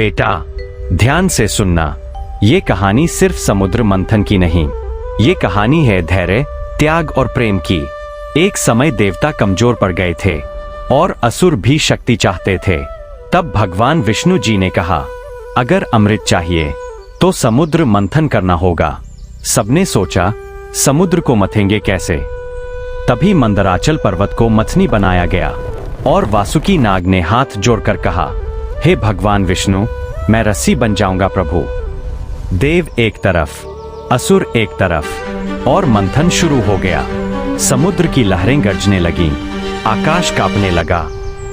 बेटा, ध्यान से सुनना। ये कहानी सिर्फ समुद्र मंथन की नहीं, ये कहानी है धैर्य, त्याग और प्रेम की। एक समय देवता कमजोर पड़ गए थे और असुर भी शक्ति चाहते थे। तब भगवान विष्णु जी ने कहा, अगर अमृत चाहिए तो समुद्र मंथन करना होगा। सबने सोचा, समुद्र को मथेंगे कैसे? तभी मंदराचल पर्वत को मथनी बनाया गया और वासुकी नाग ने हाथ जोड़कर कहा, हे भगवान विष्णु, मैं रस्सी बन जाऊंगा प्रभु। देव एक तरफ, असुर एक तरफ, और मंथन शुरू हो गया। समुद्र की लहरें गरजने लगीं, आकाश कांपने लगा,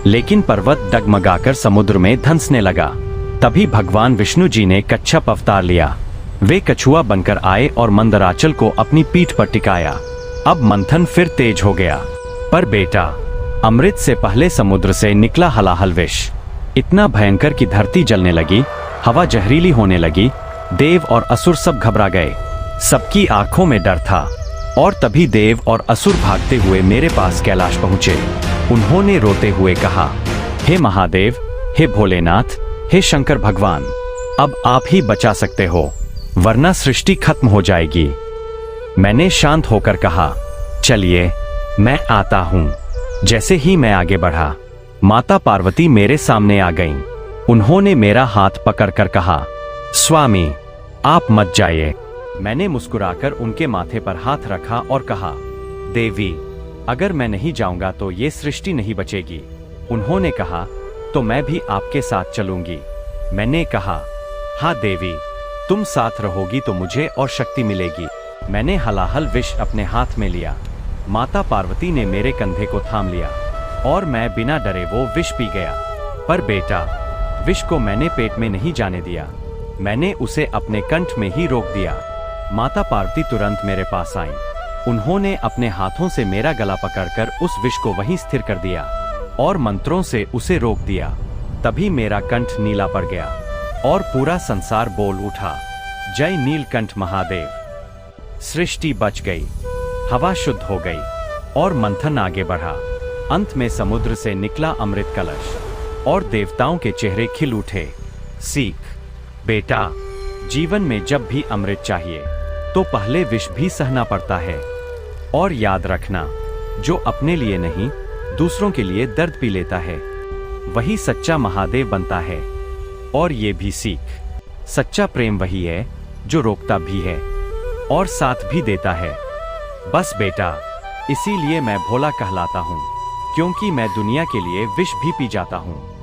लेकिन पर्वत डगमगाकर समुद्र में धंसने लगा। तभी भगवान विष्णु जी ने कच्छप अवतार लिया। वे कछुआ बनकर आए और मंदराचल को अपनी पीठ पर टिकाया। अब मंथन फिर तेज हो गया। पर बेटा, अमृत से पहले समुद्र से निकला हलाहल विष इतना भयंकर कि धरती जलने लगी, हवा जहरीली होने लगी। देव और असुर सब घबरा गए, सबकी आंखों में डर था। और तभी देव और असुर भागते हुए मेरे पास कैलाश पहुंचे। उन्होंने रोते हुए कहा, हे महादेव, हे भोलेनाथ, हे शंकर भगवान, अब आप ही बचा सकते हो, वरना सृष्टि खत्म हो जाएगी। मैंने शांत होकर कहा, चलिए मैं आता हूं। जैसे ही मैं आगे बढ़ा, माता पार्वती मेरे सामने आ गईं। उन्होंने मेरा हाथ पकड़कर कहा, स्वामी, आप मत जाइए। मैंने मुस्कुराकर उनके माथे पर हाथ रखा और कहा, देवी, अगर मैं नहीं जाऊंगा तो ये सृष्टि नहीं बचेगी। उन्होंने कहा, तो मैं भी आपके साथ चलूंगी। मैंने कहा, हाँ देवी, तुम साथ रहोगी तो मुझे और शक्ति मिलेगी। मैंने हलाहल विष अपने हाथ में लिया। माता पार्वती ने मेरे कंधे को थाम लिया और मैं बिना डरे वो विष पी गया। पर बेटा, विष को मैंने पेट में नहीं जाने दिया, मैंने उसे अपने कंठ में ही रोक दिया। माता पार्वती तुरंत मेरे पास आईं। उन्होंने अपने हाथों से मेरा गला पकड़कर उस विष को वहीं स्थिर कर दिया और मंत्रों से उसे रोक दिया। तभी मेरा कंठ नीला पड़ गया और पूरा संसार बोल उठा, जय नीलकंठ महादेव। सृष्टि बच गई, हवा शुद्ध हो गई और मंथन आगे बढ़ा। अंत में समुद्र से निकला अमृत कलश और देवताओं के चेहरे खिल उठे। सीख, बेटा, जीवन में जब भी अमृत चाहिए तो पहले विष भी सहना पड़ता है। और याद रखना, जो अपने लिए नहीं दूसरों के लिए दर्द पी लेता है, वही सच्चा महादेव बनता है। और ये भी सीख, सच्चा प्रेम वही है जो रोकता भी है और साथ भी देता है। बस बेटा, इसीलिए मैं भोला कहलाता हूँ, क्योंकि मैं दुनिया के लिए विष भी पी जाता हूँ।